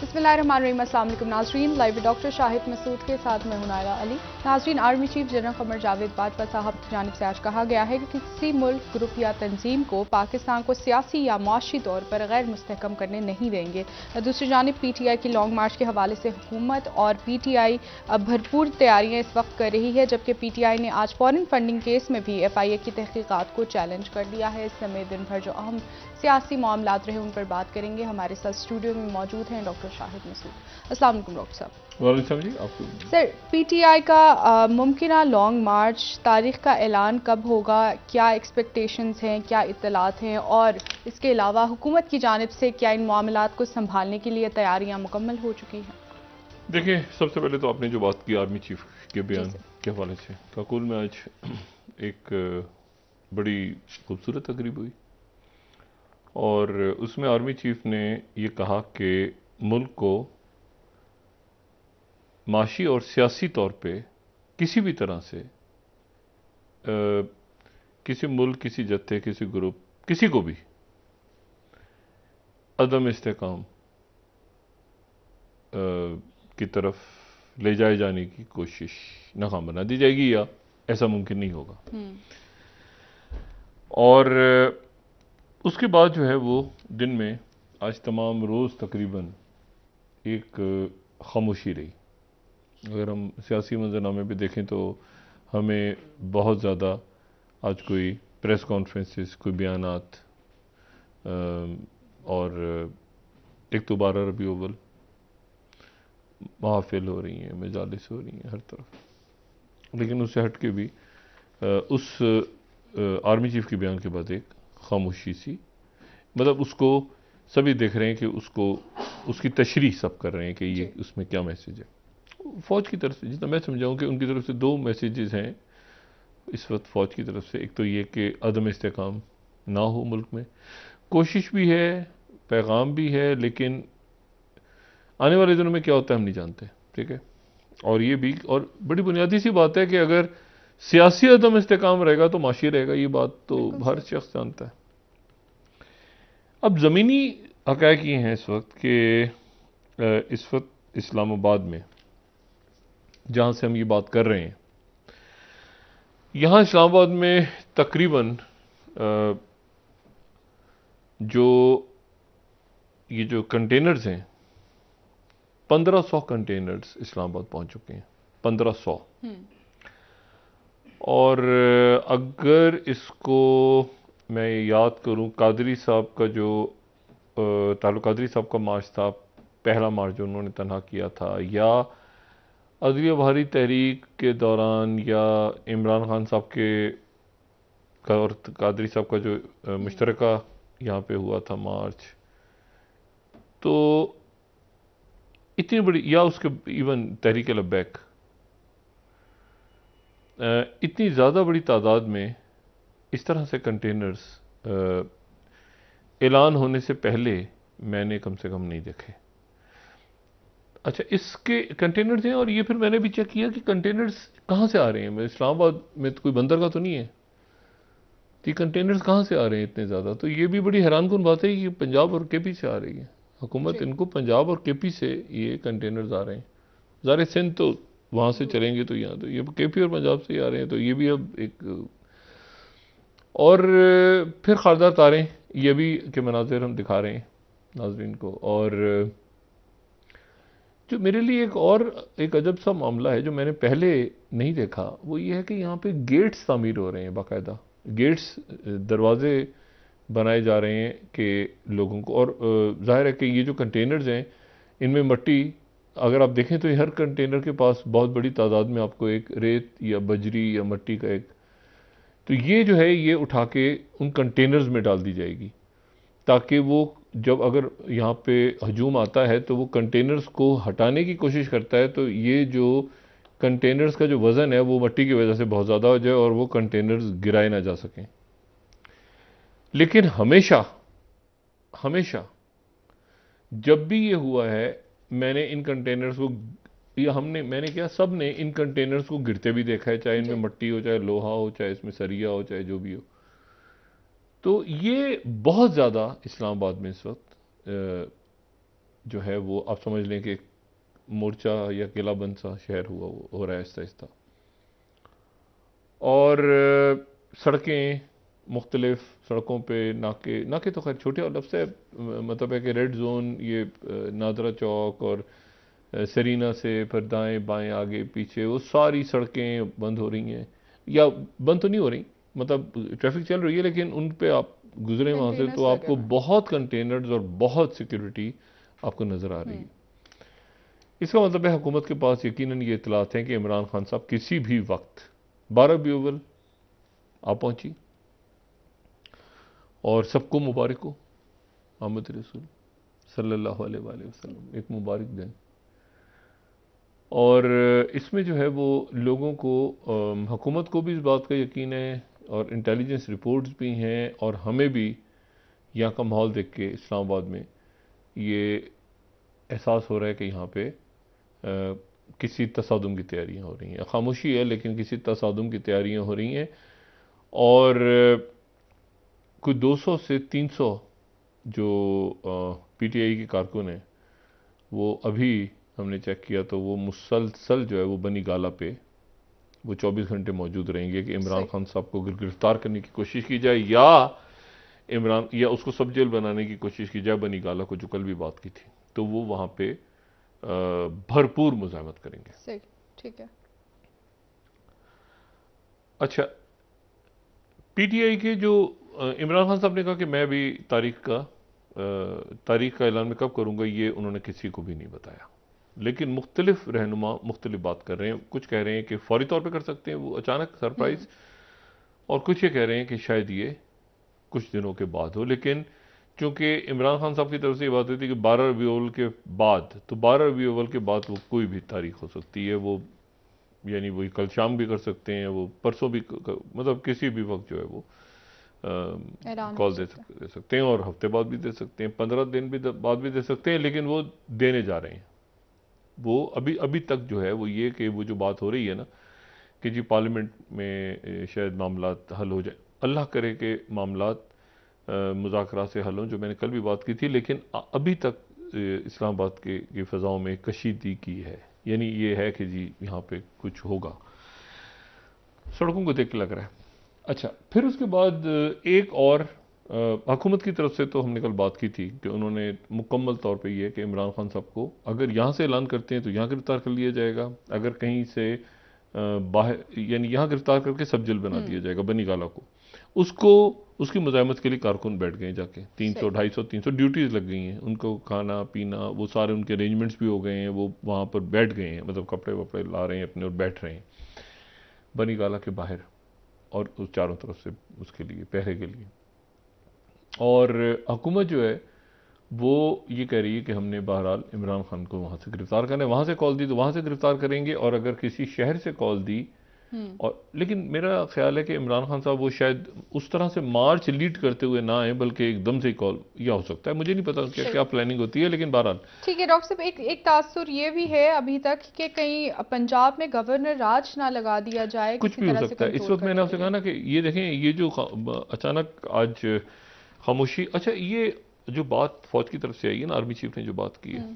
बिस्मिल्लाहिर्रहमानिर्रहीम। अस्सलाम वालेकुम नाज़रीन, live with doctor Shahid Masood के साथ मैं हूं नायला अली। नाज़रीन, army chief general Qamar Javed Bajwa साहब की जानिब से आज कहा गया है कि किसी मुल्क, ग्रुप या तंजीम को पाकिस्तान को सियासी या मुआशी तौर पर गैर मुस्तहकम करने नहीं देंगे। दूसरी जानिब PTI की लॉन्ग मार्च के हवाले से हुकूमत और PTI भरपूर तैयारियां इस वक्त कर रही है, जबकि PTI ने आज फॉरेन फंडिंग केस में भी FIA की तहकीकात को चैलेंज कर दिया है। इस समय दिन भर जो अहम सियासी मामलात रहे उन पर बात करेंगे। हमारे साथ स्टूडियो में मौजूद हैं डॉक्टर शाहिद मसूद। अस्सलाम वालेकुम डॉक्टर साहब। वालेकुम जी। आपको सर, PTI का मुमकिना लॉन्ग मार्च तारीख का ऐलान कब होगा? क्या एक्सपेक्टेशंस हैं, क्या इत्तलात हैं, और इसके अलावा हुकूमत की जानिब से क्या इन मामलात को संभालने के लिए तैयारियां मुकम्मल हो चुकी हैं? देखिए, सबसे पहले तो आपने जो बात की आर्मी चीफ के बयान के हवाले से, काकुल में आज एक बड़ी खूबसूरत तकरीब हुई और उसमें आर्मी चीफ ने ये कहा कि मुल्क को माशी और सियासी तौर पे किसी भी तरह से किसी मुल्क, किसी जत्थे, किसी ग्रुप, किसी को भी अदम इस्तेकाम की तरफ ले जाए जाने की कोशिश नाकाम बना दी जाएगी या ऐसा मुमकिन नहीं होगा। और उसके बाद जो है वो दिन में आज तमाम रोज़ तकरीबन एक खामोशी रही। अगर हम सियासी मंजरनामे पे देखें तो हमें बहुत ज़्यादा आज कोई प्रेस कॉन्फ्रेंसेस, कोई बयानात और एक तो 12 रबी अव्वल महफिल हो रही हैं, मजालिस हो रही हैं हर तरफ, लेकिन उससे हट के भी उस आर्मी चीफ के बयान के बाद एक खामोशी सी, मतलब उसको सभी देख रहे हैं कि उसको उसकी तशरीह सब कर रहे हैं कि ये उसमें क्या मैसेज है। फ़ौज की तरफ से जितना मैं समझाऊँ कि उनकी तरफ से दो मैसेजेस हैं इस वक्त फ़ौज की तरफ से। एक तो ये कि अदम इस्तेकाम ना हो मुल्क में, कोशिश भी है, पैगाम भी है, लेकिन आने वाले दिनों में क्या होता है हम नहीं जानते, ठीक है। और ये भी, और बड़ी बुनियादी सी बात है कि अगर सियासी अदम इस्तेकाम रहेगा तो माशी रहेगा, ये बात तो हर शख्स जानता है। अब ज़मीनी हक़ाइक़ ये हैं इस वक्त कि इस वक्त इस्लामाबाद में जहाँ से हम ये बात कर रहे हैं, यहाँ इस्लामाबाद में तकरीबन ये जो कंटेनर्स हैं, 1500 कंटेनर्स इस्लामाबाद पहुँच चुके हैं, 1500। और अगर इसको मैं याद करूं, कादरी साहब का जो तालुक कादरी साहब का मार्च था, पहला मार्च जो उन्होंने तनहा किया था, या अदलिया बहारी तहरीक के दौरान, या इमरान खान साहब के और कादरी साहब का जो मुश्तरका यहाँ पे हुआ था मार्च, तो इतनी बड़ी, या उसके इवन तहरीक लब्बैक, इतनी ज़्यादा बड़ी तादाद में इस तरह से कंटेनर्स ऐलान होने से पहले मैंने कम से कम नहीं देखे। अच्छा, इसके कंटेनर्स हैं, और ये फिर मैंने भी चेक किया कि कंटेनर्स कहाँ से आ रहे हैं। इस्लामाबाद में तो कोई बंदरगाह तो नहीं है, तो ये कंटेनर्स कहाँ से आ रहे हैं इतने ज़्यादा? तो ये भी बड़ी हैरानकुन बात है कि पंजाब और KP से आ रही है हुकूमत, इनको पंजाब और KP से ये कंटेनर्स आ रहे हैं। ज़ाहिर सिंध तो वहाँ से चलेंगे, तो यहाँ तो ये KP और पंजाब से ही आ रहे हैं, तो ये भी अब एक, और फिर खारदार तारें, ये भी के मनाजिर हम दिखा रहे हैं नाज़रीन को। और जो मेरे लिए एक अजब सा मामला है जो मैंने पहले नहीं देखा, वो ये है कि यहाँ पे गेट्स तामीर हो रहे हैं, बाकायदा गेट्स, दरवाजे बनाए जा रहे हैं कि लोगों को। और जाहिर है कि ये जो कंटेनर्स हैं इनमें मट्टी, अगर आप देखें तो हर कंटेनर के पास बहुत बड़ी तादाद में आपको एक रेत या बजरी या मट्टी का एक, तो ये जो है ये उठा के उन कंटेनर्स में डाल दी जाएगी, ताकि वो जब अगर यहाँ पे हजूम आता है तो वो कंटेनर्स को हटाने की कोशिश करता है, तो ये जो कंटेनर्स का जो वज़न है वो मट्टी की वजह से बहुत ज़्यादा हो जाए और वो कंटेनर्स गिराए ना जा सकें। लेकिन हमेशा हमेशा जब भी ये हुआ है, मैंने इन कंटेनर्स को, या मैंने क्या, सब ने इन कंटेनर्स को गिरते भी देखा है, चाहे इनमें मट्टी हो, चाहे लोहा हो, चाहे इसमें सरिया हो, चाहे जो भी हो। तो ये बहुत ज़्यादा इस्लामाबाद में इस वक्त जो है वो आप समझ लें कि एक मोर्चा या किलाबंद सा शहर हो रहा है आहिस्ता आहिस्ता। और सड़कें मुख्तलिफ, सड़कों पे नाके, नाके तो खैर छोटे और लफ्ज़ है, मतलब है कि रेड जोन, ये नादरा चौक और सरीना से फिर दाएं बाएं आगे पीछे वो सारी सड़कें बंद हो रही हैं, या बंद तो नहीं हो रही, मतलब ट्रैफिक चल रही है, लेकिन उन पे आप गुजरे वहाँ से तो कंटेनर्स लगे आपको हुए हैं। बहुत कंटेनर्स और बहुत सिक्योरिटी आपको नज़र आ रही है। इसका मतलब है हुकूमत के पास यकीनन ये इतलात हैं कि इमरान खान साहब किसी भी वक्त 12 अप्रैल आ पहुंची, और सबको मुबारक हो आमद रसूल सल्लल्लाहु अलैहि वसल्लम, एक मुबारक दिन। और इसमें जो है वो लोगों को, हुकूमत को भी इस बात का यकीन है और इंटेलिजेंस रिपोर्ट्स भी हैं, और हमें भी यहाँ का माहौल देख के इस्लामाबाद में ये एहसास हो रहा है कि यहाँ पे किसी तसादुम की तैयारियाँ हो रही हैं। खामोशी है लेकिन किसी तसादुम की तैयारियाँ हो रही हैं। और कोई 200 से 300 जो पीटीआई के कारकुन हैं वो अभी हमने चेक किया तो वो मुसलसल जो है वो बनी गाला पे वो 24 घंटे मौजूद रहेंगे कि इमरान सही। खान साहब को गिरफ्तार करने की कोशिश की जाए या उसको सब जेल बनाने की कोशिश की जाए, बनी गाला को, जो कल भी बात की थी। तो वो वहाँ पे भरपूर मुज़ाहमत करेंगे। सही, ठीक है। अच्छा, पीटीआई के जो इमरान खान साहब ने कहा कि मैं भी तारीख का ऐलान मैं कब करूंगा ये उन्होंने किसी को भी नहीं बताया, लेकिन मुख्तलिफ रहनुमा मुख्तलिफ बात कर रहे हैं। कुछ कह रहे हैं कि फौरी तौर पे कर सकते हैं वो अचानक सरप्राइज, और कुछ ये कह रहे हैं कि शायद ये कुछ दिनों के बाद हो। लेकिन चूंकि इमरान खान साहब की तरफ से ये बात हुई थी कि 12 रबीउल के बाद, तो 12 रबीउल के बाद वो कोई भी तारीख हो सकती है, वो यानी वही कल शाम भी कर सकते हैं, वो परसों भी मतलब किसी भी वक्त जो है वो ऐलान हो कॉल सकता है। दे सकते हैं, और हफ्ते बाद भी दे सकते हैं, 15 दिन भी बाद भी दे सकते हैं, लेकिन वो देने जा रहे हैं। वो अभी अभी तक जो है वो ये कि वो जो बात हो रही है ना कि जी पार्लियामेंट में शायद मामलात हल हो जाए, अल्लाह करे कि मामलात मुज़ाकरा से हल हों, जो मैंने कल भी बात की थी, लेकिन अभी तक इस्लामाबाद की फ़ज़ाओं में कशीदगी है, यानी ये है कि जी यहाँ पे कुछ होगा, सड़कों को देख के लग रहा है। अच्छा, फिर उसके बाद एक और हुकूमत की तरफ से तो हमने कल बात की थी कि उन्होंने मुकम्मल तौर पे ये कि इमरान खान साहब को अगर यहाँ से ऐलान करते हैं तो यहाँ गिरफ्तार कर लिया जाएगा, अगर कहीं से बाहर यानी यहाँ गिरफ्तार करके सब जेल बना दिया जाएगा बनी गाला को। उसको उसकी मुज़ाहमत के लिए कारकुन बैठ गए जाके, 300 250 300 ड्यूटीज़ लग गई हैं उनको, खाना पीना वो सारे उनके अरेंजमेंट्स भी हो गए हैं, वो वहाँ पर बैठ गए हैं, मतलब कपड़े वपड़े ला रहे हैं अपने और बैठ रहे हैं बनी गाला के बाहर, और उस चारों तरफ से उसके लिए पहरे के लिए। और हुकूमत जो है वो ये कह रही है कि हमने बहरहाल इमरान खान को वहाँ से गिरफ्तार करना है, वहाँ से कॉल दी तो वहाँ से गिरफ्तार करेंगे, और अगर किसी शहर से कॉल दी और, लेकिन मेरा ख्याल है कि इमरान खान साहब वो शायद उस तरह से मार्च लीड करते हुए ना आए, बल्कि एकदम से ही कॉल, यह हो सकता है, मुझे नहीं पता क्या क्या प्लानिंग होती है, लेकिन बहरहाल ठीक है डॉक्टर साहब, एक एक तासुर ये भी है अभी तक कि कहीं पंजाब में गवर्नर राज ना लगा दिया जाए कुछ किसी भी हो तरह से सकता है। इस कंट्रोल वक्त मैंने करने के आपसे कहा लिए। ना कि ये देखें, ये जो अचानक आज खामोशी, अच्छा ये जो बात फौज की तरफ से आई है ना, आर्मी चीफ ने जो बात की है,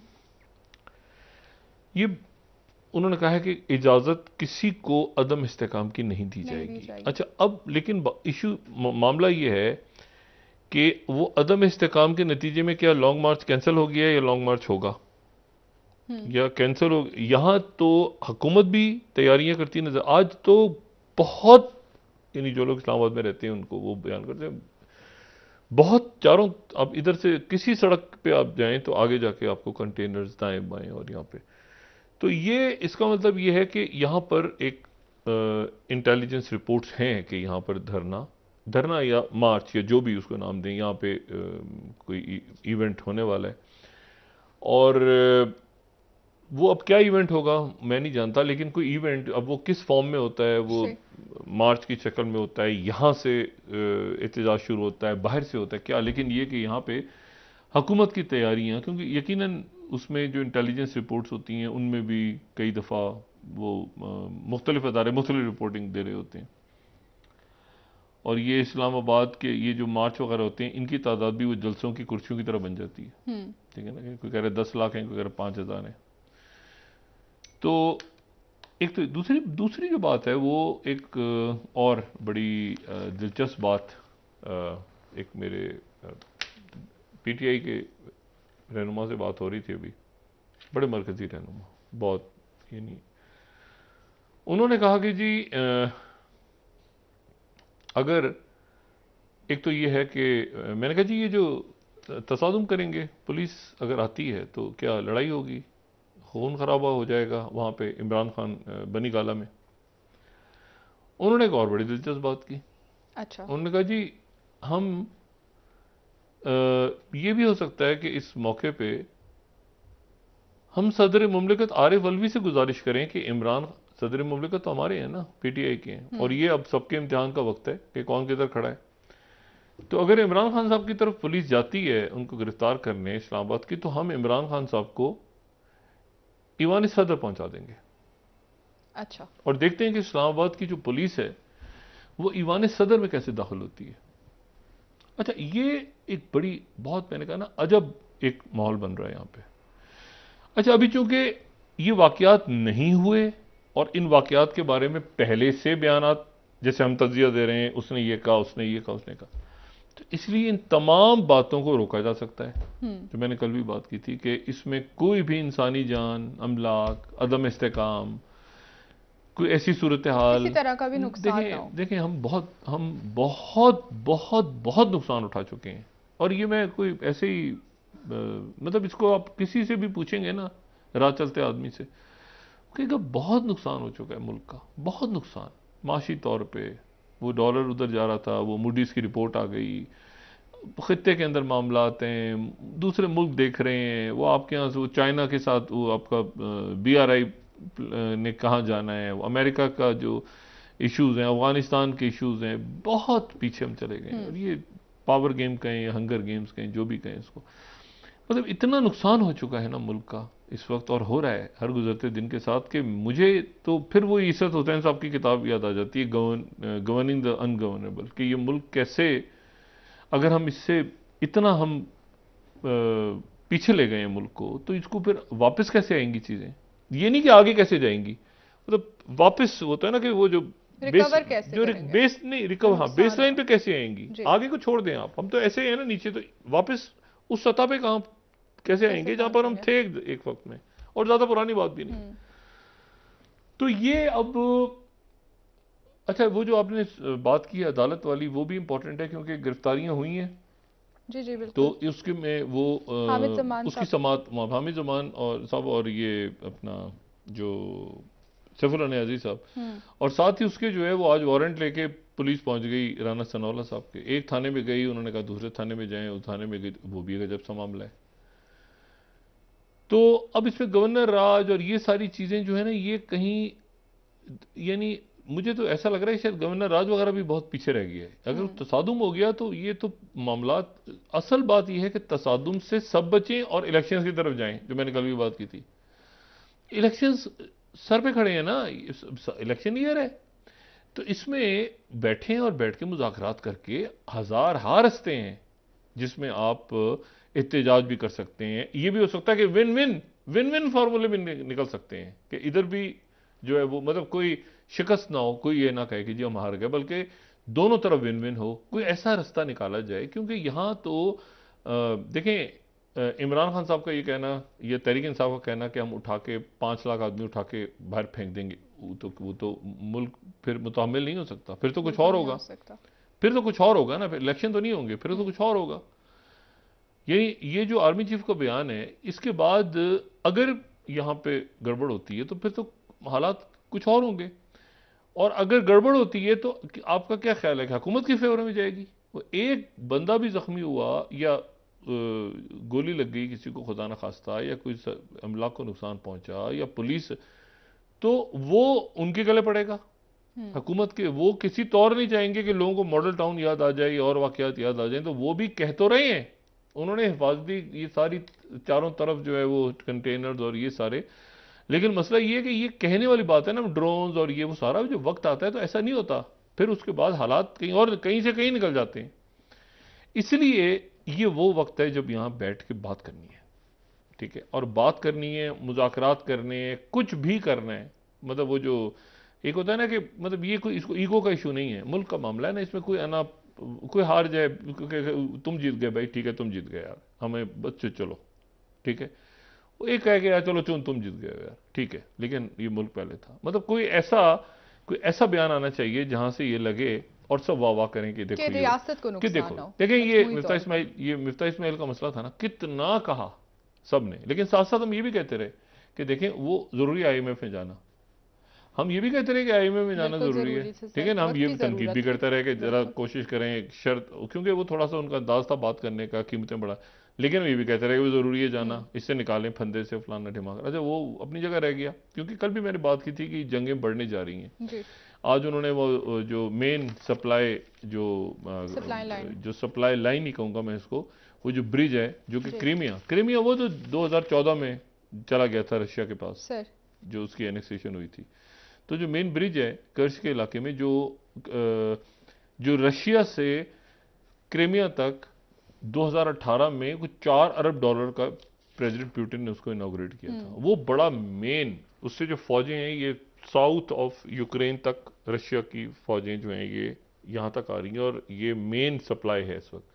ये उन्होंने कहा है कि इजाजत किसी को अदम इस्तेकाम की नहीं दी नहीं दी जाएगी। जाएगी। अच्छा, अब लेकिन इशू मामला ये है कि वो अदम इस्तेकाम के नतीजे में क्या लॉन्ग मार्च कैंसिल हो गया या लॉन्ग मार्च होगा या कैंसिल हो, यहां तो हुकूमत भी तैयारियां करती नजर, आज तो बहुत, यानी जो लोग इस्लामाबाद में रहते हैं उनको वो बयान करते हैं, बहुत चारों, अब इधर से किसी सड़क पे आप जाएं तो आगे जाके आपको कंटेनर्स दाएं बाएं, और यहाँ पे तो ये इसका मतलब ये है कि यहाँ पर एक इंटेलिजेंस रिपोर्ट्स हैं कि यहाँ पर धरना धरना या मार्च या जो भी उसको नाम दें, यहाँ पे कोई इवेंट होने वाला है। और वो अब क्या इवेंट होगा मैं नहीं जानता, लेकिन कोई इवेंट, अब वो किस फॉर्म में होता है, वो मार्च की शक्ल में होता है, यहाँ से एहतजाज शुरू होता है, बाहर से होता है क्या, लेकिन ये कि यहाँ पे हुकूमत की तैयारियां, क्योंकि यकीनन उसमें जो इंटेलिजेंस रिपोर्ट्स होती हैं उनमें भी कई दफ़ा वो मुख्तलिफ अदारे मुख्तलिफ रिपोर्टिंग दे रहे होते हैं। और ये इस्लामाबाद के ये जो मार्च वगैरह होते हैं, इनकी तादाद भी वो जलसों की कुर्सियों की तरह बन जाती है। ठीक है ना, कोई कह रहा है 10 लाख हैं, कोई कह रहा है 5,000 हैं। तो एक तो दूसरी जो बात है वो एक और बड़ी दिलचस्प बात, एक मेरे पीटीआई के रहनुमा से बात हो रही थी अभी, बड़े मरकजी रहनुमा, बहुत यानी उन्होंने कहा कि जी अगर एक तो ये है कि मैंने कहा जी ये जो तसादुम करेंगे, पुलिस अगर आती है तो क्या लड़ाई होगी, खून खराबा हो जाएगा वहाँ पे इमरान खान बनी गाला में। उन्होंने एक और बड़ी दिलचस्प बात की। अच्छा। उन्होंने कहा जी हम ये भी हो सकता है कि इस मौके पे हम सदर मुमलिकत आरिफ अलवी से गुजारिश करें कि इमरान, सदर मुमलिकत तो हमारे हैं ना, पीटीआई के हैं, और ये अब सबके इम्तिहान का वक्त है कि कौन किधर खड़ा है। तो अगर इमरान खान साहब की तरफ पुलिस जाती है उनको गिरफ्तार करने इस्लामाबाद की, तो हम इमरान खान साहब को ईवान सदर पहुंचा देंगे। अच्छा। और देखते हैं कि इस्लामाबाद की जो पुलिस है वो ईवान सदर में कैसे दाखिल होती है। अच्छा, ये एक बड़ी बहुत, मैंने कहा ना, अजब एक माहौल बन रहा है यहाँ पे। अच्छा, अभी चूंकि ये वाकयात नहीं हुए और इन वाकयात के बारे में पहले से बयानात, जैसे हम तजिया दे रहे हैं, उसने ये कहा, उसने ये कहा, उसने कहा, तो इसलिए इन तमाम बातों को रोका जा सकता है। जो मैंने कल भी बात की थी कि इसमें कोई भी इंसानी जान, अमलाक, अदम इस्तेकाम, कोई ऐसी सूरत हाल, किसी तरह का भी नुकसान ना हो। देखें हम बहुत बहुत बहुत नुकसान उठा चुके हैं। और ये मैं कोई ऐसे ही मतलब इसको आप किसी से भी पूछेंगे ना, राह चलते आदमी से, कहेगा बहुत नुकसान हो चुका है मुल्क का, बहुत नुकसान माशी तौर पे। वो डॉलर उधर जा रहा था, वो मूडीज की रिपोर्ट आ गई, खित्ते के अंदर मामला आते हैं, दूसरे मुल्क देख रहे हैं, वो आपके यहाँ से वो चाइना के साथ वो आपका BRI ने कहाँ जाना है, वो अमेरिका का जो इश्यूज हैं, अफगानिस्तान के इश्यूज हैं, बहुत पीछे हम चले गए। और ये पावर गेम कहें, हंगर गेम्स कहें, जो भी कहें इसको, मतलब इतना नुकसान हो चुका है ना मुल्क का इस वक्त, और हो रहा है हर गुजरते दिन के साथ, कि मुझे तो फिर वो इशरत हुसैन साहब की किताब याद आ जाती है, गवर्निंग द अनगवर्नेबल, कि ये मुल्क कैसे, अगर हम इससे इतना हम पीछे ले गए हैं मुल्क को, तो इसको फिर वापस कैसे आएंगी चीजें। ये नहीं कि आगे कैसे जाएंगी, मतलब वापस होता है ना कि वो जो रिकवर कैसे जो करेंगे? बेस नहीं रिकवर, हाँ, बेस लाइन पे कैसे आएंगी। आगे को छोड़ दें आप, हम तो ऐसे ही है ना नीचे, तो वापस उस सतह पे कहां कैसे आएंगे जहां पर हम थे एक वक्त में, और ज्यादा पुरानी बात भी नहीं। तो ये अब अच्छा, वो जो आपने बात की अदालत वाली, वो भी इंपॉर्टेंट है क्योंकि गिरफ्तारियां हुई हैं। जी जी बिल्कुल। तो उसके में वो उसकी समात हामिद जमान और साहब, और ये अपना जो सैफुल्लाह नियाज़ी साहब, और साथ ही उसके जो है वो आज वारंट लेके पुलिस पहुंच गई राना सनाउल्लाह साहब के। एक थाने में गई, उन्होंने कहा दूसरे थाने में जाएं, उस थाने में गई, वो भी गजब सा मामला है। तो अब इसमें गवर्नर राज और ये सारी चीजें जो है ना, ये कहीं, यानी मुझे तो ऐसा लग रहा है शायद गवर्नर राज वगैरह भी बहुत पीछे रह गया है। अगर तसादुम हो गया तो ये तो मामलात, असल बात यह है कि तसादुम से सब बचें और इलेक्शंस की तरफ जाएं, जो मैंने कल भी बात की थी। इलेक्शंस सर पे खड़े हैं ना, इलेक्शन ईयर है, तो इसमें बैठें और बैठ के मुज़ाकरात करके हजार रास्ते हैं जिसमें आप एहतजाज भी कर सकते हैं। ये भी हो सकता है कि विन विन फार्मूले भी निकल सकते हैं कि इधर भी जो है वो, मतलब कोई शिकस्त ना हो, कोई ये ना कहे कि जी हम हार गए, बल्कि दोनों तरफ विन विन हो, कोई ऐसा रास्ता निकाला जाए। क्योंकि यहां तो देखें, इमरान खान साहब का ये कहना, ये तहरीक इंसाफ का कहना कि हम उठा के 5 लाख आदमी उठा के बाहर फेंक देंगे, वो तो मुल्क फिर मुतहम्मिल नहीं हो सकता, फिर तो कुछ और होगा, फिर तो कुछ और होगा ना, फिर इलेक्शन तो नहीं होंगे, फिर तो कुछ और होगा। ये जो आर्मी चीफ का बयान है, इसके बाद अगर यहां पे गड़बड़ होती है तो फिर तो हालात कुछ और होंगे। और अगर गड़बड़ होती है तो आपका क्या ख्याल है कि हुकूमत की फेवर में जाएगी? वो एक बंदा भी जख्मी हुआ या गोली लग गई किसी को खुदा न खास्ता, या कोई अमलाक को नुकसान पहुंचा, या पुलिस, तो वो उनके गले पड़ेगा हुकूमत के। वो किसी तौर नहीं चाहेंगे कि लोगों को मॉडल टाउन याद आ जाए और वाकयात याद आ जाए। तो वो भी कह तो रहे हैं, उन्होंने हिफाजती ये सारी चारों तरफ जो है वो कंटेनर्स और ये सारे, लेकिन मसला ये है कि ये कहने वाली बात है ना, ड्रोन्स और ये वो सारा जो वक्त आता है तो ऐसा नहीं होता, फिर उसके बाद हालात कहीं और कहीं से कहीं निकल जाते हैं। इसलिए ये वो वक्त है जब यहां बैठ के बात करनी है, ठीक है, और बात करनी है, मुज़ाकरात करने हैं, कुछ भी करना है। मतलब वो जो एक होता है ना कि मतलब ये कोई इसको ईगो का इशू नहीं है, मुल्क का मामला है ना, इसमें कोई हार जाए, तुम जीत गए भाई, ठीक है तुम जीत गए यार, हमें बच्चे चलो, ठीक है, वो एक कह के यार चलो तुम जीत गए यार, ठीक है, लेकिन ये मुल्क पहले था। मतलब कोई ऐसा बयान आना चाहिए जहां से ये लगे और सब वाह वाह करें कि देखो रियासत को नुकसान हो। देखें ये मिफ्ता इस्माइल का मसला था ना, कितना कहा सबने, लेकिन साथ साथ हम ये भी कहते रहे कि देखें वो जरूरी आईएमएफ में जाना, हम ये भी कहते रहे कि आईएमएफ में जाना जरूरी है, ठीक है ना, हम ये भी तनकीद भी करते रहे कि जरा कोशिश करें शर्त, क्योंकि वो थोड़ा सा उनका अंदाज था बात करने का, कीमतें बढ़ा, लेकिन ये भी कहते रहे कि वो जरूरी है जाना, इससे निकालें फंदे से फलाना ढिमाका। अच्छा वो अपनी जगह रह गया, क्योंकि कल भी मैंने बात की थी कि जंगें बढ़ने जा रही हैं। आज उन्होंने वो जो मेन सप्लाई जो सप्लाई लाइन ही कहूँगा मैं इसको, वो जो ब्रिज है जो कि क्रीमिया वो तो 2014 में चला गया था रशिया के पास सर, जो उसकी एनेक्सेशन हुई थी। तो जो मेन ब्रिज है कर्श के इलाके में जो रशिया से क्रीमिया तक 2018 में कुछ $4 अरब का प्रेसिडेंट पुतिन ने उसको इनॉग्रेट किया था, वो बड़ा मेन, उससे जो फौजें हैं ये साउथ ऑफ यूक्रेन तक रशिया की फौजें जो हैं ये यहां तक आ रही हैं, और ये मेन सप्लाई है इस वक्त।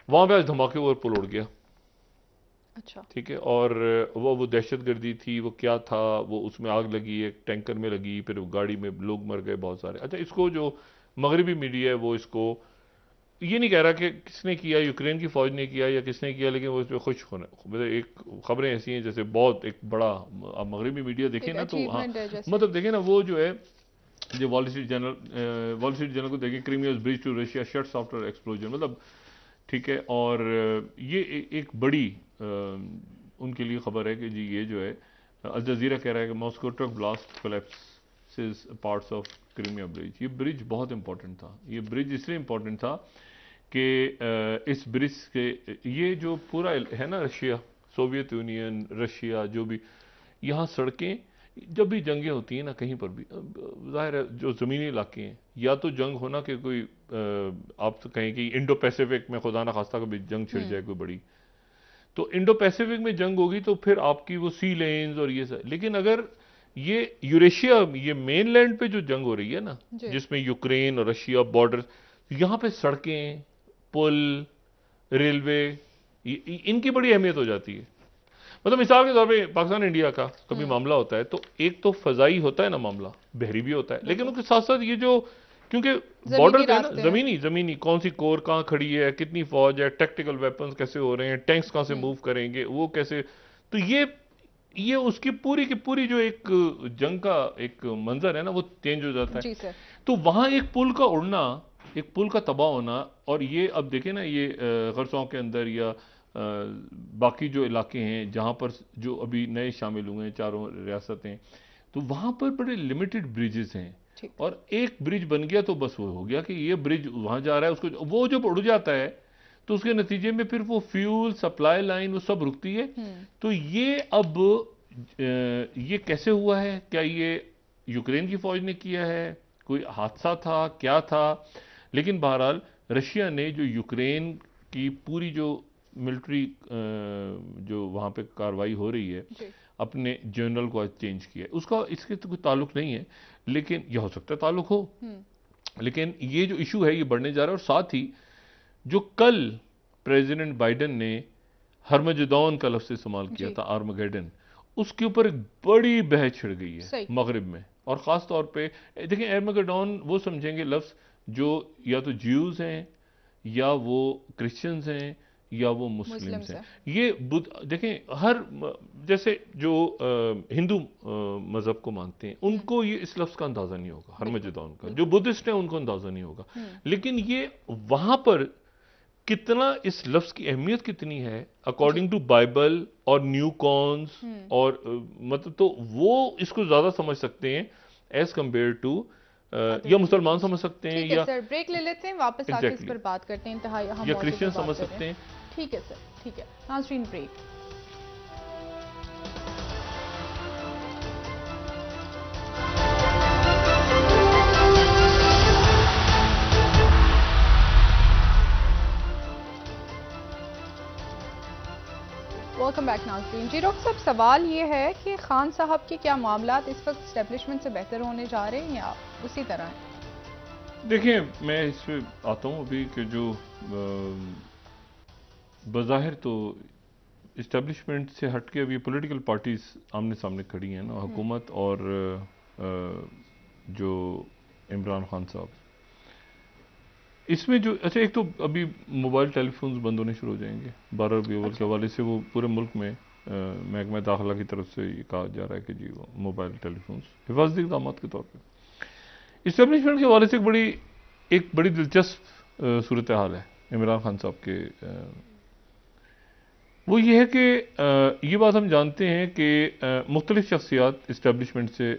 वहां पे आज धमाके और पुल उड़ गया, अच्छा ठीक है, और वो दहशतगर्दी थी, वो क्या था, वो उसमें आग लगी, एक टैंकर में लगी, फिर गाड़ी में लोग मर गए बहुत सारे। अच्छा इसको जो मगरबी मीडिया है वो इसको ये नहीं कह रहा कि किसने किया, यूक्रेन की फौज ने किया या किसने किया, लेकिन वो इस पर खुश होने, मतलब एक खबरें ऐसी हैं जैसे बहुत एक बड़ा, आप मगरबी मीडिया देखें ना तो हाँ, मतलब देखें ना वो जो है जो वॉल स्ट्रीट जर्नल को देखें, Crimea's bridge to Russia shuts after explosion, मतलब ठीक है, और ये एक बड़ी उनके लिए खबर है कि जी ये जो है अल जजीरा कह रहा है कि Moscow truck blast collapses parts of Crimea bridge. ये ब्रिज बहुत इंपॉर्टेंट था, ये ब्रिज इसलिए इंपॉर्टेंट था कि इस ब्रिज के ये जो पूरा है ना रशिया, सोवियत यूनियन, रशिया, जो भी यहाँ सड़कें जब भी जंगें होती हैं ना कहीं पर भी, जाहिर है जो ज़मीनी इलाके हैं, या तो जंग होना कि कोई आप तो कहें कि इंडो पैसिफिक में खुदा ना खास्ता कभी जंग छिड़ जाए कोई बड़ी, तो इंडो पैसिफिक में जंग होगी तो फिर आपकी वो सी लेन्स और ये सब। लेकिन अगर ये यूरेशिया, ये मेनलैंड पे जो जंग हो रही है ना, जिसमें यूक्रेन और रशिया बॉर्डर, यहाँ पे सड़कें, पुल, रेलवे, इनकी बड़ी अहमियत हो जाती है। मतलब मिसाल के तौर पे पाकिस्तान इंडिया का कभी मामला होता है तो एक तो फजाई होता है ना मामला, बहरी भी होता है, लेकिन उसके साथ साथ ये जो, क्योंकि बॉर्डर पे ना जमीनी कौन सी कोर कहाँ खड़ी है, कितनी फौज है, टैक्टिकल वेपन्स कैसे हो रहे हैं, टैंक्स कहाँ से मूव करेंगे, वो कैसे, तो ये उसकी पूरी की पूरी जो एक जंग का एक मंजर है ना वो चेंज हो जाता है। जी सर। तो वहां एक पुल का उड़ना, एक पुल का तबाह होना, और ये अब देखें ना ये गरसों के अंदर या बाकी जो इलाके हैं जहां पर जो अभी नए शामिल हुए हैं चारों रियासतें, तो वहां पर बड़े लिमिटेड ब्रिजेस हैं, और एक ब्रिज बन गया तो बस वो हो गया कि ये ब्रिज वहां जा रहा है, उसको वो जब उड़ जाता है तो उसके नतीजे में फिर वो फ्यूल सप्लाई लाइन वो सब रुकती है। तो ये अब ये कैसे हुआ है, क्या ये यूक्रेन की फौज ने किया है, कोई हादसा था, क्या था, लेकिन बहरहाल रशिया ने जो यूक्रेन की पूरी जो मिलिट्री जो वहां पे कार्रवाई हो रही है अपने जनरल को चेंज किया, उसका इसके तो कोई ताल्लुक नहीं है, लेकिन यह हो सकता है ताल्लुक हो, लेकिन ये जो इशू है ये बढ़ने जा रहा है। और साथ ही जो कल प्रेसिडेंट बाइडेन ने हरमजदौन का लफ्ज़ इस्तेमाल किया था, आर्मगेडन, उसके ऊपर एक बड़ी बहस छिड़ गई है मगरिब में, और ख़ास तौर पे देखिए आर्मगेडोन वो समझेंगे लफ्ज़ जो या तो ज्यूज़ हैं या वो क्रिश्चियंस हैं या वो मुस्लिम्स हैं। ये देखें हर जैसे जो हिंदू मजहब को मानते हैं उनको ये इस लफ्ज़ का अंदाज़ा नहीं होगा, हरमजदौन का, जो बुद्धिस्ट हैं उनको अंदाज़ा नहीं होगा, लेकिन ये वहां पर कितना इस लफ्ज़ की अहमियत कितनी है अकॉर्डिंग टू बाइबल और न्यू कॉन्स, और मतलब तो वो इसको ज़्यादा समझ सकते हैं एज कम्पेयर टू या मुसलमान समझ सकते हैं, या सर ब्रेक ले लेते हैं, वापस आके इस पर बात करते हैं, या क्रिश्चियन समझ सकते हैं। ठीक है सर, ठीक है, नाज़रीन ब्रेक। वेलकम बैक नाज़रीन। जी डॉक्टर साहब, सवाल ये है कि खान साहब के क्या मामला इस वक्त एस्टेब्लिशमेंट से बेहतर होने जा रहे हैं या उसी तरह हैं? देखिए, मैं इस पे आता हूँ अभी कि जो बज़ाहिर तो इस्टेब्लिशमेंट से हट के अभी पॉलिटिकल पार्टीज आमने सामने खड़ी हैं ना, हुकूमत और जो इमरान खान साहब। इसमें जो अच्छा, एक तो अभी मोबाइल टेलीफोन्स बंद होने शुरू हो जाएंगे 12 रबी अव्वल के हवाले से। वो पूरे मुल्क में महकमा दाखिला की तरफ से ये कहा जा रहा है कि जी वो मोबाइल टेलीफोन्स हिफाजती इक़दाम के तौर पर इस्टेब्लिशमेंट के हवाले से एक बड़ी दिलचस्प सूरत हाल है इमरान खान साहब के। वो ये है कि ये बात हम जानते हैं कि मुख्तलिफ शख्सियात इस्टेब्लिशमेंट से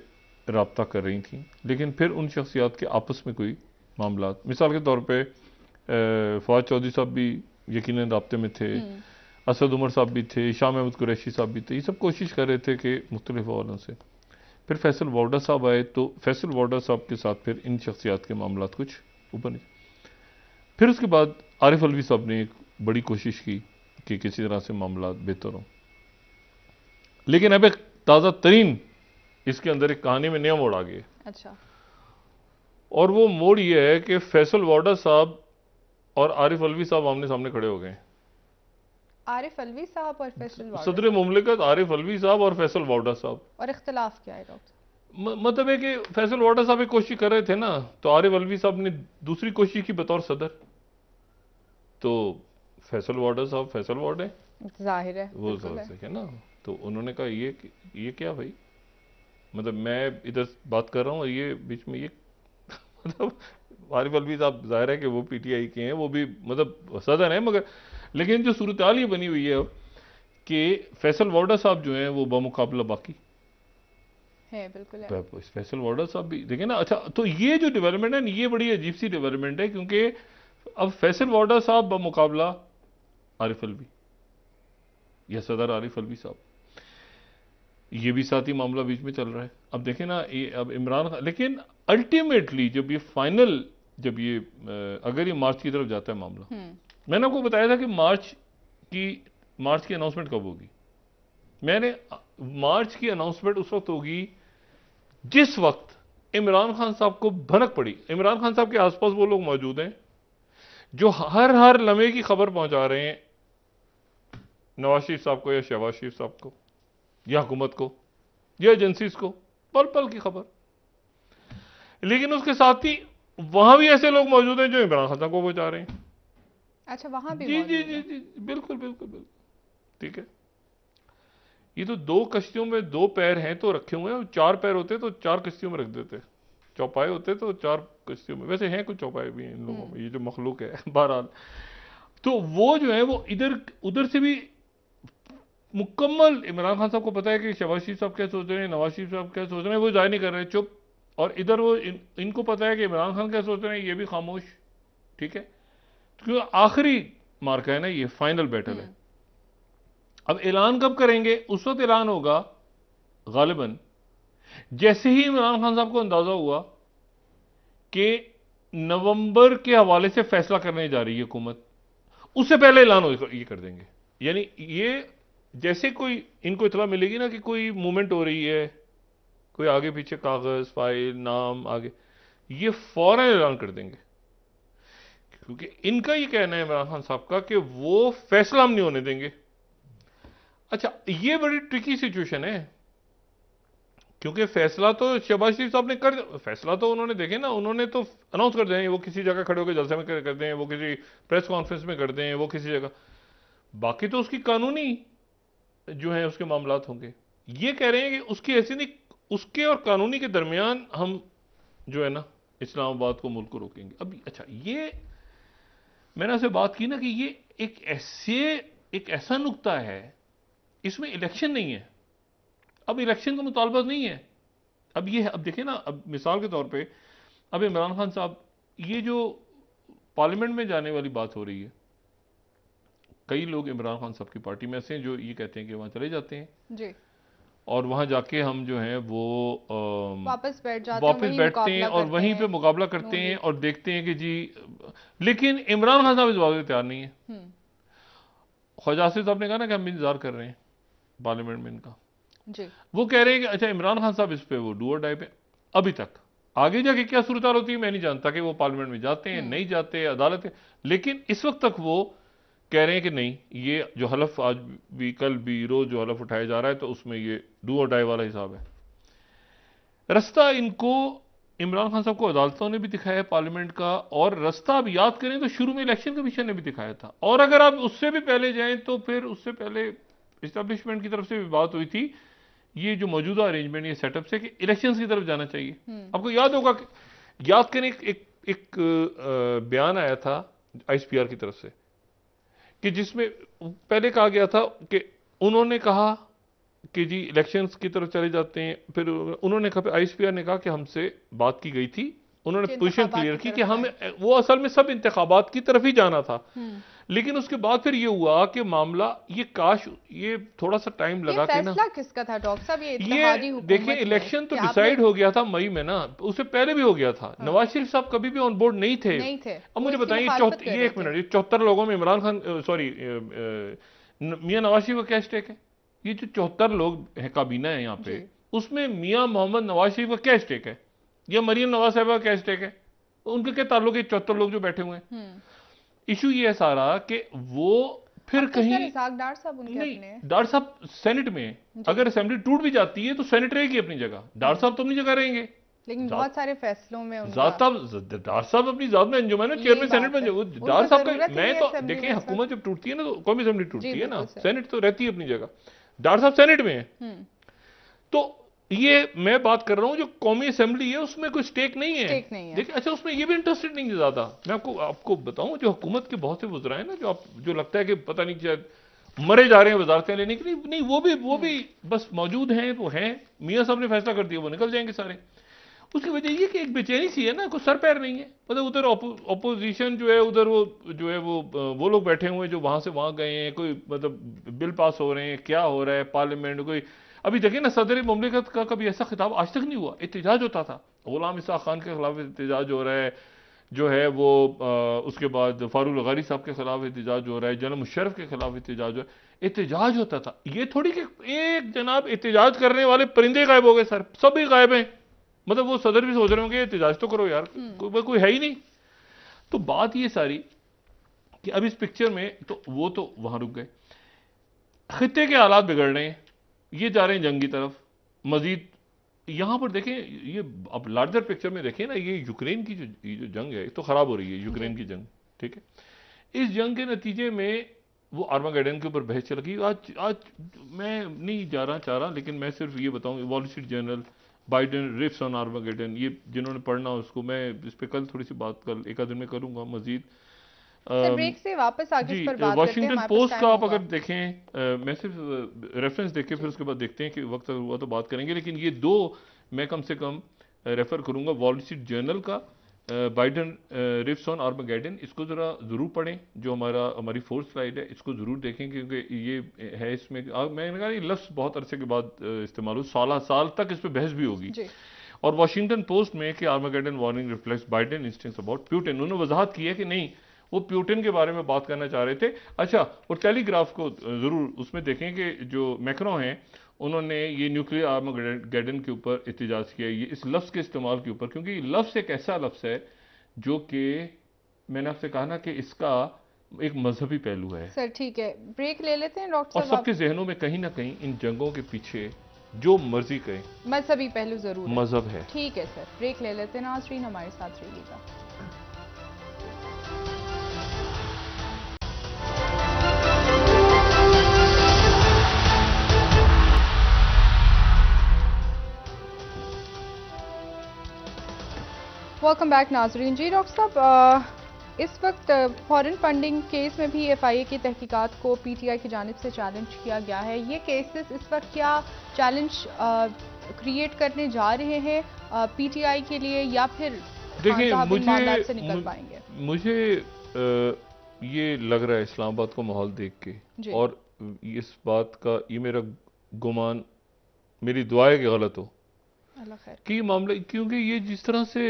रब्ता कर रही थी, लेकिन फिर उन शख्सियात के आपस में कोई मामला, मिसाल के तौर पे फवाद चौधरी साहब भी यकीनन रब्ते में थे, असद उमर साहब भी थे, शाह महमूद कुरैशी साहब भी थे। ये सब कोशिश कर रहे थे कि मुख्तलिफ हवालों से। फिर फैसल वार्डा साहब आए तो फैसल वार्डा साहब के साथ फिर इन शख्सियात के मामला कुछ ऊपर नहीं। फिर उसके बाद आरिफ अलवी साहब ने एक बड़ी कोशिश की कि किसी तरह से मामला बेहतर हो, लेकिन अब एक ताज़ा तरीन इसके अंदर एक कहानी में नया मोड़ आ गया। अच्छा। और वो मोड़ ये है कि फैसल वार्डा साहब और आरिफ अलवी साहब आमने सामने खड़े हो गए। आरिफ अलवी साहब और फैसल वार्डा सदर मुमलिकत आरिफ अलवी साहब और फैसल वार्डा साहब। और इख्तिलाफ क्या है डॉक्टर? मतलब है कि फैसल वार्डा साहब एक कोशिश कर रहे थे ना, तो आरिफ अलवी साहब ने दूसरी कोशिश की बतौर सदर। तो फैसल वार्डा साहब फैसल वार्ड है, जाहिर है वो है ना। तो उन्होंने कहा ये क्या भाई, मतलब मैं इधर बात कर रहा हूँ और ये बीच में ये मतलब आरिफ अलवी साहब जाहिर है कि वो पीटीआई के हैं, वो भी मतलब सदर है, मगर लेकिन जो सूरत हाल ये बनी हुई है अब कि फैसल वार्डा साहब जो हैं वो बामुकाबला बाकी है। बिल्कुल है। फैसल वार्डा साहब भी देखें ना। अच्छा, तो ये जो डेवलपमेंट है ये बड़ी अजीब सी डेवलपमेंट है, क्योंकि अब फैसल वार्डा साहब बामुकाबला आरिफ अलवी या सदर आरिफ अलवी साहब, ये भी साथ ही मामला बीच में चल रहा है। अब देखें ना, ये अब इमरान खान, लेकिन अल्टीमेटली जब ये फाइनल, जब ये अगर ये मार्च की तरफ जाता है मामला, मैंने आपको बताया था कि मार्च की अनाउंसमेंट कब होगी। मैंने मार्च की अनाउंसमेंट उस वक्त होगी जिस वक्त इमरान खान साहब को भनक पड़ी। इमरान खान साहब के आसपास वो लोग मौजूद हैं जो हर लम्हे की खबर पहुंचा रहे हैं नवाज शरीफ साहब को या शहबाज शरीफ साहब को या हुकूमत को या एजेंसीज को, पल पल की खबर। लेकिन उसके साथ ही वहां भी ऐसे लोग मौजूद हैं जो इमरान खान साहब को पहुंचा रहे हैं। अच्छा, वहां भी जी जी जी जी, बिल्कुल बिल्कुल बिल्कुल, ठीक है। ये तो दो कश्तियों में दो पैर हैं तो रखे हुए हैं, 4 पैर होते तो 4 कश्तियों में रख देते, चौपाए होते तो 4 कश्तियों में। वैसे हैं कुछ चौपाए भी हैं इन लोगों में, ये जो मखलूक है बहरहाल। तो वो जो है वो इधर उधर से भी मुकम्मल इमरान खान साहब को पता है कि शहबाज शरीफ साहब क्या सोच रहे हैं, नवाज शरीफ साहब क्या सोच रहे हैं, वो जाहिर नहीं कर रहे, चुप। और इधर वो इनको पता है कि इमरान खान क्या सोच रहे हैं, ये भी खामोश, ठीक है। क्योंकि आखिरी मार्का है ना, ये फाइनल बैटल है। अब ऐलान कब करेंगे? उस वक्त ऐलान होगा गालिबन जैसे ही इमरान खान साहब को अंदाजा हुआ कि नवंबर के हवाले से फैसला करने जा रही है हुकूमत, उससे पहले ऐलान ये कर देंगे। यानी ये जैसे कोई इनको इतला मिलेगी ना कि कोई मूवमेंट हो रही है, कोई आगे पीछे कागज फाइल नाम आगे, ये फौरन ऐलान कर देंगे। क्योंकि इनका ये कहना है इमरान खान साहब का कि वो फैसला हम नहीं होने देंगे। अच्छा, ये बड़ी ट्रिकी सिचुएशन है, क्योंकि फैसला तो शहबाज शरीफ साहब ने फैसला तो उन्होंने देखे ना, उन्होंने तो अनाउंस कर दें, वो किसी जगह खड़े होकर जलसे में कर दें, वो किसी प्रेस कॉन्फ्रेंस में कर दें, वो किसी जगह। बाकी तो उसकी कानूनी जो है उसके मामलात होंगे। ये कह रहे हैं कि उसकी ऐसी नहीं, उसके और कानूनी के दरमियान हम जो है ना इस्लामाबाद को मुल्क को रोकेंगे। अब अच्छा, ये मैंने आपसे बात की ना कि ये एक ऐसा नुक्ता है, इसमें इलेक्शन नहीं है। अब इलेक्शन का मुतालबा नहीं है। अब देखिए ना, अब मिसाल के तौर पे अब इमरान खान साहब, ये जो पार्लियामेंट में जाने वाली बात हो रही है, कई लोग इमरान खान साहब की पार्टी में ऐसे हैं जो ये कहते हैं कि वहां चले जाते हैं जी, और वहां जाके हम जो है वो वापस बैठते हैं और वहीं पे मुकाबला करते हैं और देखते हैं कि जी। लेकिन इमरान खान साहब इस बात में तैयार नहीं है। ख्वाजा आसिफ साहब ने कहा ना कि हम इंतजार कर रहे हैं पार्लियामेंट में इनका, जी। वो कह रहे हैं कि अच्छा इमरान खान साहब इस पे वो डू और डाई पे। अभी तक आगे जाके क्या सूरत हाल होती है मैं नहीं जानता कि वो पार्लियामेंट में जाते हैं नहीं जाते, अदालत है, लेकिन इस वक्त तक वो कह रहे हैं कि नहीं, ये जो हलफ आज भी कल भी रोज जो हलफ उठाया जा रहा है तो उसमें ये डू और डाई वाला हिसाब है। रास्ता इनको इमरान खान साहब को अदालतों ने भी दिखाया है पार्लियामेंट का, और रास्ता आप याद करें तो शुरू में इलेक्शन कमीशन ने भी दिखाया था, और अगर आप उससे भी पहले जाएं तो फिर उससे पहले इस्टेब्लिशमेंट की तरफ से भी बात हुई थी ये जो मौजूदा अरेंजमेंट ये सेटअप से कि इलेक्शंस की तरफ जाना चाहिए। आपको याद होगा याद करें एक बयान आया था आईएसपीआर की तरफ से कि जिसमें पहले कहा गया था कि उन्होंने कहा कि जी इलेक्शंस की तरफ चले जाते हैं, फिर उन्होंने कहा आईएसपीआर ने कहा कि हमसे बात की गई थी, उन्होंने पोजीशन क्लियर की कि हम वो असल में सब इंतखाबात की तरफ ही जाना था, लेकिन उसके बाद फिर ये हुआ कि मामला ये काश ये थोड़ा सा टाइम लगा के ना, फैसला किसका था डॉक्टर साहब? ये देखिए इलेक्शन तो डिसाइड हो गया था मई में ना, उससे पहले भी हो गया था। नवाज शरीफ साहब कभी भी ऑन बोर्ड नहीं थे। अब मुझे बताइए ये एक मिनट, ये 74 लोगों में इमरान खान सॉरी मियां नवाज शरीफ का क्या स्टेक है? ये जो 74 लोग हैं काबीना है यहाँ पे, उसमें मियां मोहम्मद नवाज शरीफ का क्या स्टेक है या मरियम नवाज साहब का क्या स्टेक है? उनके क्या ताल्लुक है 74 लोग जो बैठे हुए हैं? इशू ये है सारा कि वो फिर कहीं डार साहब नहीं, डार साहब सेनेट में अगर असेंबली टूट भी जाती है तो सेनेट रहेगी अपनी जगह, डार साहब तो अपनी जगह रहेंगे, लेकिन बहुत सारे फैसलों में डार साहब अपनी जात में अंजुमन है, चेयरमैन सेनेट में डार साहब का। मैं तो देखें हुकूमत जब टूटती है ना तो कौमी असेंबली टूटती है ना, सेनेट तो रहती है अपनी जगह, डार साहब सेनेट में है। तो ये मैं बात कर रहा हूं जो कौमी असेंबली है उसमें कोई स्टेक नहीं है, देखिए अच्छा उसमें ये भी इंटरेस्टेड नहीं है ज्यादा। मैं आपको बताऊं जो हुकूमत के बहुत से वज़रा है ना जो लगता है कि पता नहीं शायद मरे जा रहे हैं वजारतें लेने के लिए, नहीं वो भी बस मौजूद हैं, वो हैं, मियां साहब ने फैसला कर दिया वो निकल जाएंगे सारे। उसकी वजह ये कि एक बेचैनी सी है ना, कोई सर पैर नहीं है, मतलब उधर ऑपोजिशन जो है उधर वो लोग बैठे हुए जो वहां से वहां गए हैं, कोई मतलब बिल पास हो रहे हैं, क्या हो रहा है पार्लियामेंट, कोई अभी देखिए ना सदर मुमलिकत का कभी ऐसा खिताब आज तक नहीं हुआ, एहतजाज होता था, गुलाम इसाक खान के खिलाफ एहतजाज हो रहा है जो है वो उसके बाद फारूक लगारी साहब के खिलाफ एहतजाज हो रहा है, जनरल मुशर्रफ के खिलाफ एहतजाज हो रहा है, एहतजाज होता था। ये थोड़ी कि एक जनाब एहतजाज करने वाले परिंदे गायब हो गए सर, सब ही गायब हैं, मतलब वो सदर भी सोच रहे होंगे एहतजाज तो करो यार, कोई है ही नहीं। तो बात ये सारी कि अब इस पिक्चर में तो वो तो वहां रुक गए, खित्ते के हालात बिगड़ रहे हैं, ये जा रहे हैं जंग की तरफ, मजीद यहां पर देखें ये अब लार्जर पिक्चर में देखें ना, ये यूक्रेन की जो जंग है तो खराब हो रही है यूक्रेन की जंग, ठीक है। इस जंग के नतीजे में वो आर्मागेडन के ऊपर बहस चल रही। आज मैं नहीं जा रहा चाह रहा, लेकिन मैं सिर्फ ये बताऊं wall street journal Biden riffs on Armageddon, ये जिन्होंने पढ़ना उसको मैं इस पर कल थोड़ी सी बात कल एक आध दिन में करूंगा मजीद। ब्रेक से वापस आगे इस पर बात करते हैं। वॉशिंगटन पोस्ट का आप अगर देखें, मैं सिर्फ रेफरेंस देखें फिर उसके बाद देखते हैं कि वक्त अगर हुआ तो बात करेंगे, लेकिन ये दो मैं कम से कम रेफर करूंगा, वॉल स्ट्रीट जर्नल का बाइडेन रिफ्स ऑन आर्मागेडन, इसको जरा जरूर पढ़ें, जो हमारी फोर्थ स्लाइड है इसको जरूर देखें क्योंकि ये है इसमें मैंने कहा ये लफ्ज बहुत अरसे के बाद इस्तेमाल हो, साल तक इस पर बहस भी होगी। और वॉशिंगटन पोस्ट में कि Armageddon warning reflects Biden instincts about Putin, उन्होंने वजाहत की है कि नहीं वो प्यूटिन के बारे में बात करना चाह रहे थे। अच्छा और टेलीग्राफ को जरूर उसमें देखें कि जो मैक्रो हैं उन्होंने ये न्यूक्लियर आर्मागेडन के ऊपर एहतजाज किया, ये इस लफ्ज़ के इस्तेमाल के ऊपर, क्योंकि लफ्ज़ एक ऐसा लफ्ज़ है जो कि मैंने आपसे कहा ना कि इसका एक मजहबी पहलू है। सर ठीक है, ब्रेक ले लेते हैं डॉक्टर साहब। और सबके जहनों में कहीं ना कहीं इन जंगों के पीछे जो मर्जी कहें मजहबी पहलू जरूर मजहब है। ठीक है सर, ब्रेक ले लेते हैं, नाज़रीन हमारे साथ रहिएगा। वेलकम बैक नाजरीन। जी डॉक्टर साहब, इस वक्त फॉरेन फंडिंग केस में भी एफआईए की तहकीकात को पीटीआई की जानिब से चैलेंज किया गया है। ये केसेस इस वक्त क्या चैलेंज क्रिएट करने जा रहे हैं पीटीआई के लिए, या फिर देखिए से निकल पाएंगे? मुझे ये लग रहा है इस्लामाबाद को माहौल देख के, और इस बात का ये मेरा गुमान, मेरी दुआ है कि गलत हो कि ये मामला, क्योंकि ये जिस तरह से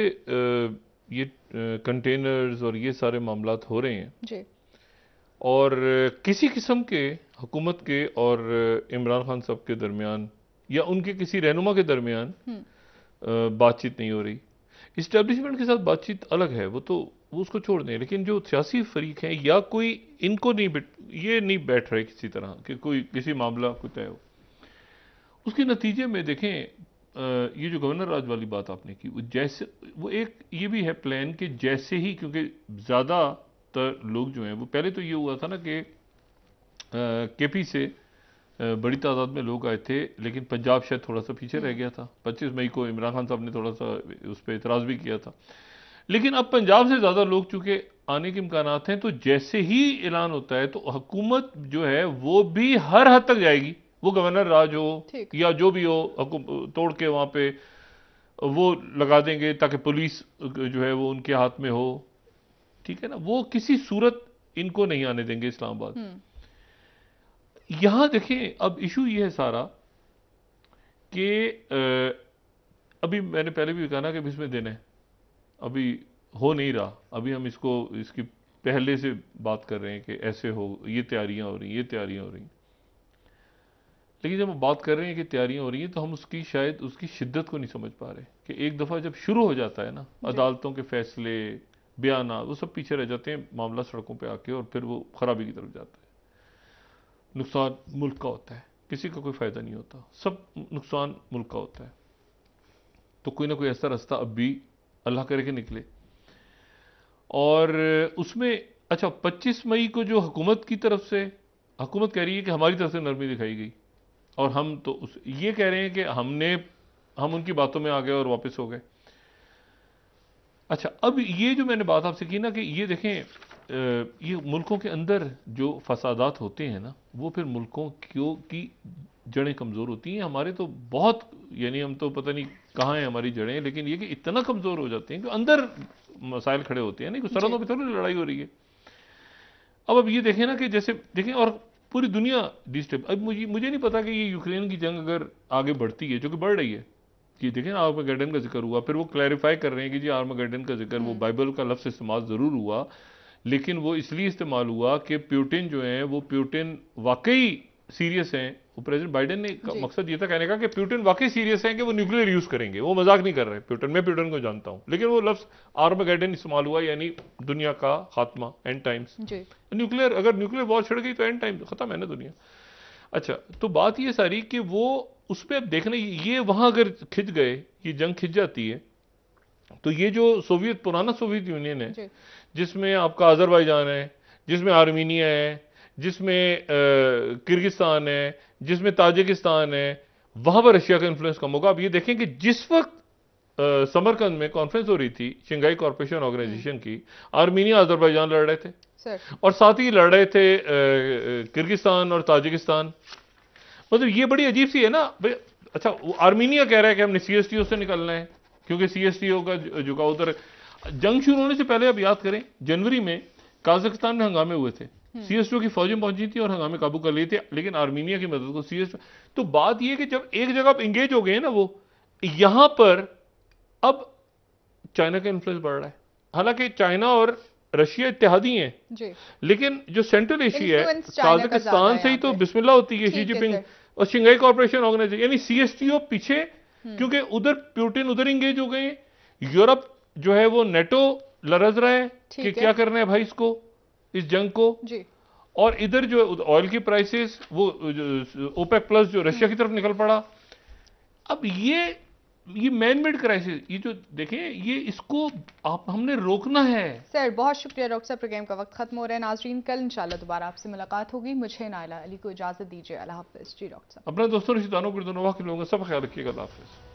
ये कंटेनर्स और ये सारे मामलात हो रहे हैं जी, और किसी किस्म के हुकूमत के और इमरान खान साहब के दरमियान या उनके किसी रहनुमा के दरमियान बातचीत नहीं हो रही। इस्टेब्लिशमेंट के साथ बातचीत अलग है, वो उसको छोड़ दें, लेकिन जो सियासी फरीक हैं या कोई इनको ये नहीं बैठ रहे किसी तरह कि कोई किसी मामला को तय हो। उसके नतीजे में देखें ये जो गवर्नर राज वाली बात आपने की, वो एक ये भी है प्लान कि जैसे ही, क्योंकि ज़्यादातर लोग जो हैं वो पहले तो ये हुआ था ना कि केपी से बड़ी तादाद में लोग आए थे, लेकिन पंजाब शायद थोड़ा सा पीछे रह गया था। 25 मई को इमरान खान साहब ने थोड़ा सा उस पर इतराज़ भी किया था, लेकिन अब पंजाब से ज़्यादा लोग चूंकि आने के इम्कानात हैं, तो जैसे ही ऐलान होता है तो हुकूमत जो है वो भी हर हद तक जाएगी, वो गवर्नर राज हो या जो भी हो, तोड़ के वहाँ पे वो लगा देंगे ताकि पुलिस जो है वो उनके हाथ में हो, ठीक है ना। वो किसी सूरत इनको नहीं आने देंगे इस्लामाबाद। यहां देखें अब इशू ये है सारा कि अभी मैंने पहले भी कहा ना कि इसमें दिन है, अभी हो नहीं रहा, अभी हम इसकी पहले से बात कर रहे हैं कि ऐसे हो, ये तैयारियां हो रही, ये तैयारियां हो रही। लेकिन जब हम बात कर रहे हैं कि तैयारियां हो रही हैं तो हम शायद उसकी शिद्दत को नहीं समझ पा रहे कि एक दफ़ा जब शुरू हो जाता है ना, अदालतों के फैसले, बयाना, वो सब पीछे रह जाते हैं, मामला सड़कों पे आके और फिर वो खराबी की तरफ जाता है। नुकसान मुल्क का होता है, किसी का कोई फ़ायदा नहीं होता, सब नुकसान मुल्क का होता है। तो कोई ना कोई ऐसा रास्ता अब भी अल्लाह करे कि निकले। और उसमें अच्छा 25 मई को जो हुकूमत की तरफ से, हुकूमत कह रही है कि हमारी तरफ से नरमी दिखाई गई, और हम तो ये कह रहे हैं कि हम उनकी बातों में आ गए और वापस हो गए। अच्छा, अब ये जो मैंने बात आपसे की ना कि ये देखें, ये मुल्कों के अंदर जो फसादात होते हैं ना, वो फिर मुल्कों की जड़ें कमज़ोर होती हैं। हमारे तो बहुत, यानी हम तो पता नहीं कहाँ हैं हमारी जड़ें, लेकिन ये कि इतना कमज़ोर हो जाते हैं कि अंदर मसाइल खड़े होते हैं, नहीं कुछ सरहदों पर थोड़ी लड़ाई हो रही है। अब ये देखें ना कि जैसे देखें, और पूरी दुनिया डिस्टर्ब, अब मुझे नहीं पता कि ये यूक्रेन की जंग अगर आगे बढ़ती है, जो कि बढ़ रही है, कि देखें ना आर्मागेडन का जिक्र हुआ, फिर वो क्लैरिफाई कर रहे हैं कि जी आर्मागेडन का जिक्र वो बाइबल का लफ्ज़ इस्तेमाल ज़रूर हुआ, लेकिन वो इसलिए इस्तेमाल हुआ कि प्यूटिन जो है वो प्यूटिन वाकई सीरियस हैं। वो प्रेसिडेंट बाइडेन ने मकसद ये था कहने का कि प्यूटिन वाकई सीरियस हैं कि वो न्यूक्लियर यूज़ करेंगे, वो मजाक नहीं कर रहे प्यूटिन, मैं प्यूटिन को जानता हूँ, लेकिन वो लफ्ज़ आर्मागेडन इस्तेमाल हुआ, यानी दुनिया का खात्मा, एंड टाइम्स। न्यूक्लियर, अगर न्यूक्लियर वॉर छिड़ गई तो एंड टाइम खत्म है ना दुनिया। अच्छा, तो बात ये सारी कि वो उस पर अब देखना, ये वहां अगर खिंच गए, ये जंग खिंच जाती है, तो ये जो पुराना सोवियत यूनियन है, जिसमें आपका अजरबैजान है, जिसमें आर्मीनिया है, जिसमें किर्गिस्तान है, जिसमें ताजिकिस्तान है, वहां पर रशिया का इन्फ्लुएंस कम होगा। अब ये देखें कि जिस वक्त समरकंद में कॉन्फ्रेंस हो रही थी शंघाई कॉर्पोरेशन ऑर्गेनाइजेशन की, आर्मीनिया अजरबैजान लड़ रहे थे और साथ ही लड़ रहे थे किर्गिस्तान और ताजिकिस्तान। मतलब ये बड़ी अजीब सी है ना। अच्छा, आर्मीनिया कह रहा है कि हमने सीएसटीओ से निकलना है, क्योंकि सीएसटीओ का झुकाव उधर। जंग शुरू होने से पहले आप याद करें, जनवरी में काजाकिस्तान में हंगामे हुए थे, सीएसटीओ की फौजें पहुंची थी और हंगामे काबू कर लिए थे, लेकिन आर्मीनिया की मदद को सीएसटीओ। तो बात यह कि जब एक जगह आप इंगेज हो गए ना, वो यहां पर अब चाइना का इन्फ्लुएंस बढ़ रहा है। हालांकि चाइना और रशिया इत्तेहादी हैं जी, लेकिन जो सेंट्रल एशिया है, ताजिकिस्तान से ही तो बिस्मिल्लाह होती है शी जिनपिंग और शंघाई कॉर्पोरेशन ऑर्गेनाइजेशन, यानी सीएसटीओ पीछे, क्योंकि उधर प्यूटिन उधर इंगेज हो गए। यूरोप जो है वो नेटो लरज रहा है कि क्या करना है भाई इसको, इस जंग को जी। और इधर जो ऑयल की प्राइसेस, वो ओपेक प्लस जो रशिया की तरफ निकल पड़ा। अब ये मैन मेड क्राइसिस, ये जो देखें, ये इसको हमने रोकना है। सर बहुत शुक्रिया डॉक्टर साहब, प्रोग्राम का वक्त खत्म हो रहा है। नाजरीन, कल इंशाल्लाह दोबारा आपसे मुलाकात होगी। मुझे नाइला अली को इजाजत दीजिए। अल्लाह हाफिज। जी डॉक्टर साहब, अपने दोस्तों रिश्तेदारों के दोनों के लोगों का सब ख्याल रखिएगा। अल्लाह हाफिज।